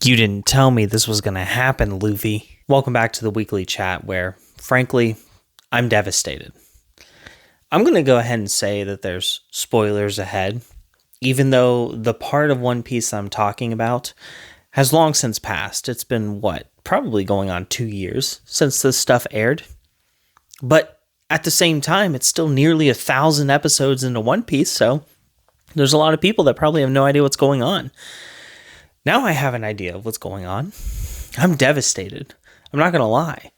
You didn't tell me this was going to happen, Luffy. Welcome back to the weekly chat where, frankly, I'm devastated. I'm going to go ahead and say that there's spoilers ahead, even though the part of One Piece I'm talking about has long since passed. It's been, probably going on 2 years since this stuff aired. But at the same time, it's still nearly 1,000 episodes into One Piece, so there's a lot of people that probably have no idea what's going on. Now I have an idea of what's going on. I'm devastated. I'm not going to lie.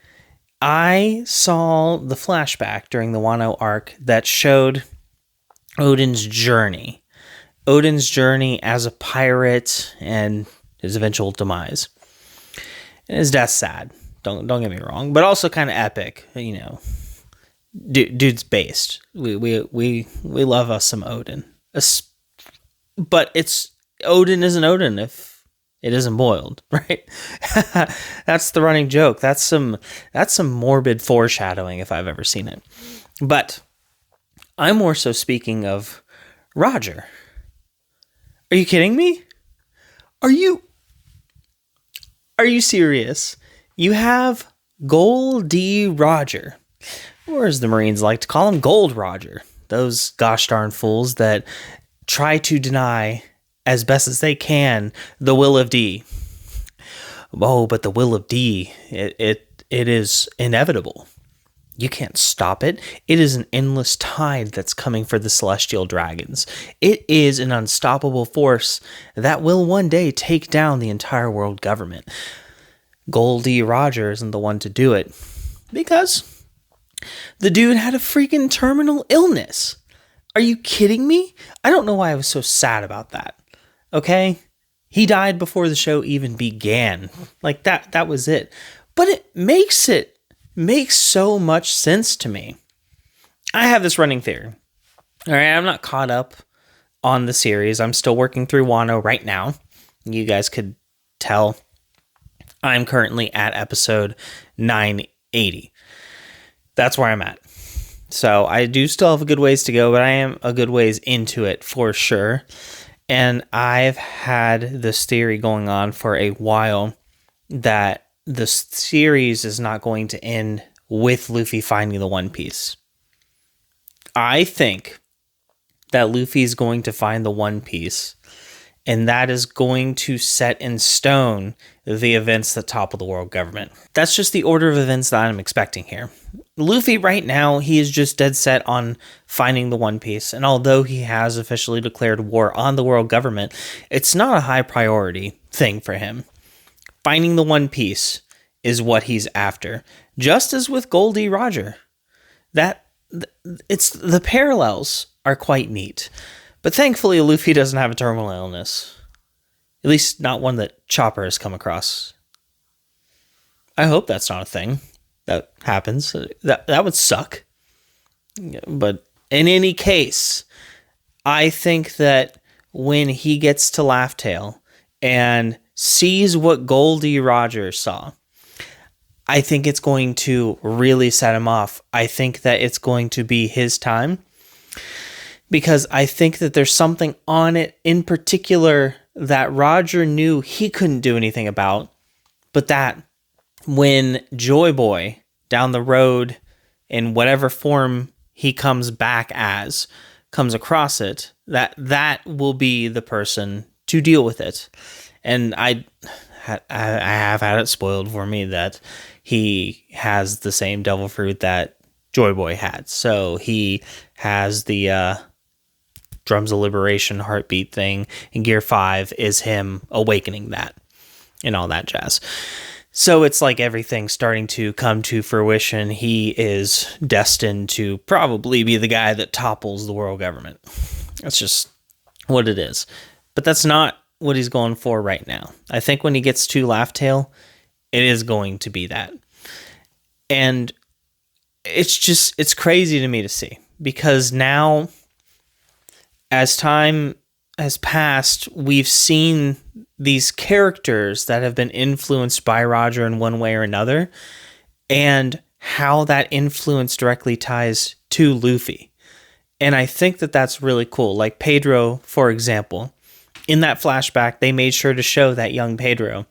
I saw the flashback during the Wano arc that showed Oden's journey. Oden's journey as a pirate and his eventual demise. And his death's sad. Don't get me wrong, but also kind of epic. You know, dude's based. We love us some Oden. But Oden isn't Oden if it isn't boiled, right? That's the running joke. That's some morbid foreshadowing if I've ever seen it. But I'm more so speaking of Roger. Are you kidding me? Are you serious? You have Goldie Roger, or as the Marines like to call him, Gold Roger. Those gosh darn fools that try to deny as best as they can the will of D. Oh, but the will of D, it is inevitable. You can't stop it. It is an endless tide that's coming for the celestial dragons. It is an unstoppable force that will one day take down the entire world government. Goldie Roger isn't the one to do it because the dude had a freaking terminal illness. Are you kidding me? I don't know why I was so sad about that. Okay? He died before the show even began. Like that was it. But it makes so much sense to me. I have this running theory. All right, I'm not caught up on the series. I'm still working through Wano right now. You guys could tell I'm currently at episode 980. That's where I'm at. So I do still have a good ways to go, but I am a good ways into it for sure. And I've had this theory going on for a while that the series is not going to end with Luffy finding the One Piece. I think that Luffy's going to find the One Piece, and that is going to set in stone the events that topple the world government. That's just the order of events that I'm expecting here. Luffy right now, he is just dead set on finding the One Piece, and although he has officially declared war on the world government, it's not a high priority thing for him. Finding the One Piece is what he's after, just as with Goldie Roger. The parallels are quite neat, but thankfully Luffy doesn't have a terminal illness. At least not one that Chopper has come across. I hope that's not a thing that happens. That would suck. But in any case, I think that when he gets to Laugh Tale and sees what Goldie Roger saw, I think it's going to really set him off. I think that it's going to be his time, because I think that there's something on it in particular that Roger knew he couldn't do anything about, but that when Joy Boy down the road, in whatever form he comes back as, comes across it, that will be the person to deal with it. And I have had it spoiled for me that he has the same devil fruit that Joy Boy had. So he has the Drums of Liberation heartbeat thing, and Gear 5 is him awakening that and all that jazz. So it's like everything's starting to come to fruition. He is destined to probably be the guy that topples the world government. That's just what it is. But that's not what he's going for right now. I think when he gets to Laugh Tale, it is going to be that. And it's crazy to me to see, because now, as time has passed, we've seen these characters that have been influenced by Roger in one way or another, and how that influence directly ties to Luffy. And I think that that's really cool. Like Pedro, for example, in that flashback, they made sure to show that young Pedro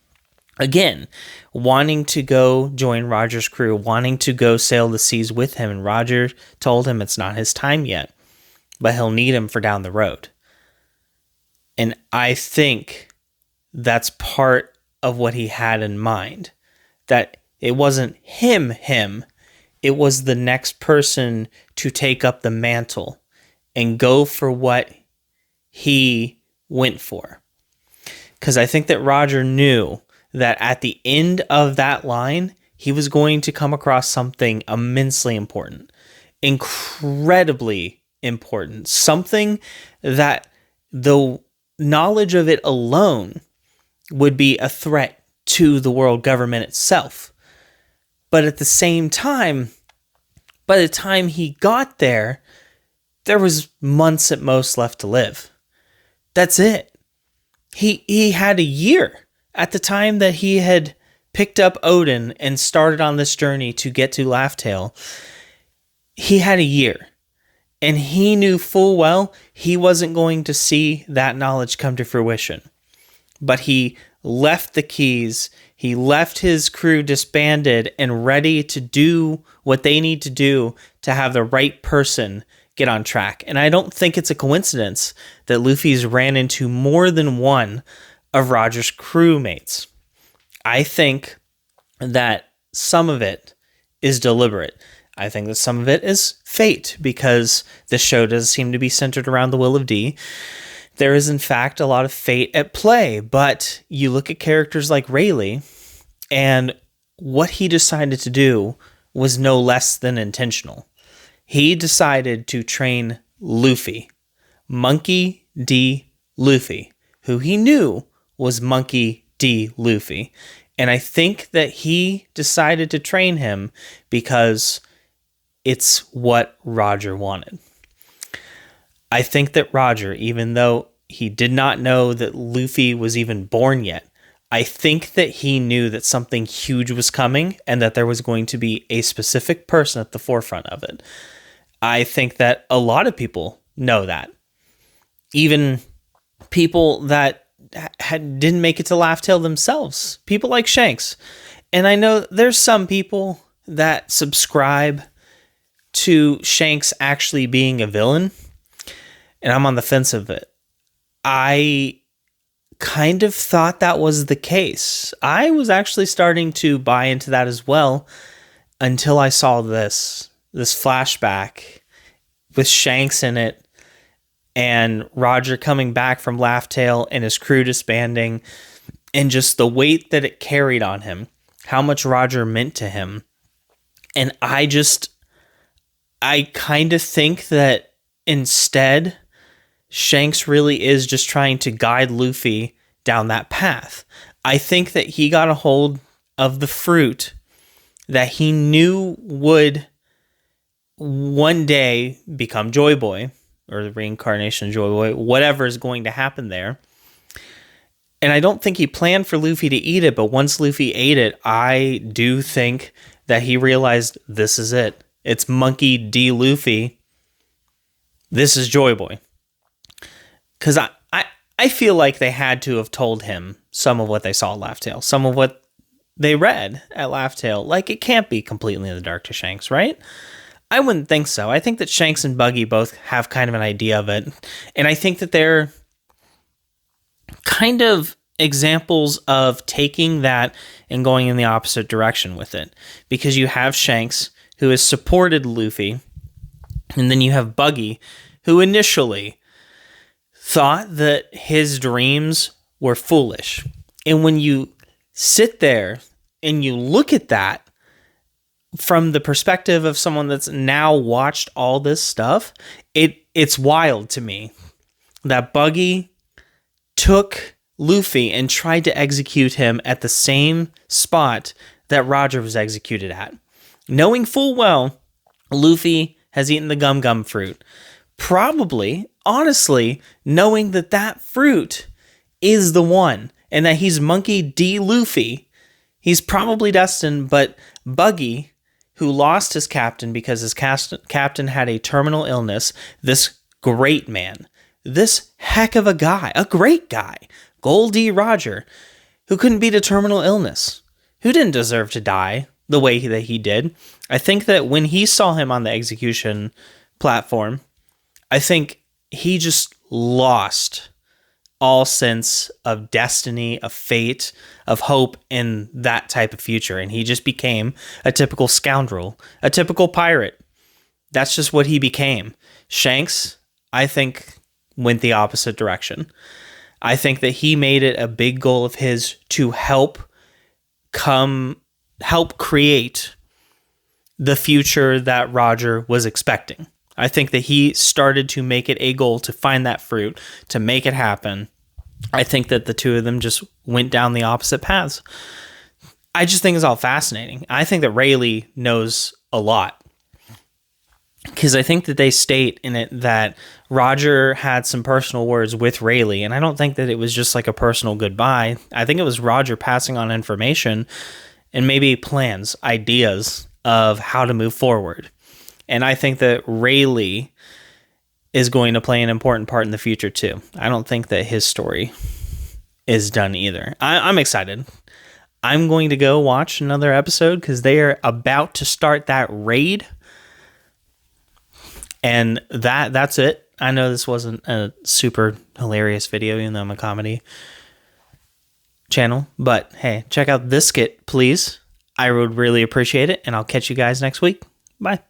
Again, wanting to go join Roger's crew, wanting to go sail the seas with him, and Roger told him it's not his time yet, but he'll need him for down the road. And I think that's part of what he had in mind, that it wasn't him, it was the next person to take up the mantle and go for what he went for. Because I think that Roger knew that at the end of that line, he was going to come across something immensely important, incredibly important, something that the knowledge of it alone would be a threat to the world government itself. But at the same time, by the time he got there, there was months at most left to live. That's it. He had a year at the time that he had picked up Odin and started on this journey to get to Laugh-Tale. He had a year, and he knew full well he wasn't going to see that knowledge come to fruition. But he left the keys, he left his crew disbanded and ready to do what they need to do to have the right person get on track. And I don't think it's a coincidence that Luffy's ran into more than one of Roger's crewmates. I think that some of it is deliberate. I think that some of it is fate, because this show does seem to be centered around the will of D. There is, in fact, a lot of fate at play, but you look at characters like Rayleigh, and what he decided to do was no less than intentional. He decided to train Luffy, Monkey D. Luffy, who he knew was Monkey D. Luffy. And I think that he decided to train him because it's what Roger wanted. I think that Roger, even though he did not know that Luffy was even born yet, I think that he knew that something huge was coming and that there was going to be a specific person at the forefront of it. I think that a lot of people know that. Even people that didn't make it to Laugh-Tale themselves. People like Shanks. And I know there's some people that subscribe to Shanks actually being a villain, and I'm on the fence of it. I kind of thought that was the case. I was actually starting to buy into that as well until I saw this flashback with Shanks in it and Roger coming back from Laugh-Tale and his crew disbanding, and just the weight that it carried on him, how much Roger meant to him. And I kind of think that instead, Shanks really is just trying to guide Luffy down that path. I think that he got a hold of the fruit that he knew would one day become Joy Boy, or the reincarnation of Joy Boy, whatever is going to happen there. And I don't think he planned for Luffy to eat it, but once Luffy ate it, I do think that he realized this is it. It's Monkey D. Luffy. This is Joy Boy. Because I feel like they had to have told him some of what they saw at Laugh-Tale, some of what they read at Laugh-Tale. Like, it can't be completely in the dark to Shanks, right? I wouldn't think so. I think that Shanks and Buggy both have kind of an idea of it. And I think that they're kind of examples of taking that and going in the opposite direction with it. Because you have Shanks, who has supported Luffy, and then you have Buggy, who initially thought that his dreams were foolish. And when you sit there and you look at that from the perspective of someone that's now watched all this stuff, it's wild to me that Buggy took Luffy and tried to execute him at the same spot that Roger was executed at, knowing full well Luffy has eaten the gum fruit. Probably, honestly, knowing that that fruit is the one and that he's Monkey D. Luffy, he's probably destined. But Buggy, who lost his captain because his captain had a terminal illness, this great man, this heck of a guy, a great guy, Gold D. Roger, who couldn't beat a terminal illness, who didn't deserve to die the way that he did. I think that when he saw him on the execution platform, I think he just lost all sense of destiny, of fate, of hope in that type of future. And he just became a typical scoundrel, a typical pirate. That's just what he became. Shanks, I think, went the opposite direction. I think that he made it a big goal of his to help create the future that Roger was expecting. I think that he started to make it a goal to find that fruit, to make it happen. I think that the two of them just went down the opposite paths. I just think it's all fascinating. I think that Rayleigh knows a lot, because I think that they state in it that Roger had some personal words with Rayleigh, and I don't think that it was just like a personal goodbye. I think it was Roger passing on information and maybe plans, ideas of how to move forward. And I think that Rayleigh is going to play an important part in the future too. I don't think that his story is done either. I'm excited. I'm going to go watch another episode because they are about to start that raid. And that's it. I know this wasn't a super hilarious video, even though I'm a comedy channel. But hey, check out this skit, please. I would really appreciate it. And I'll catch you guys next week. Bye.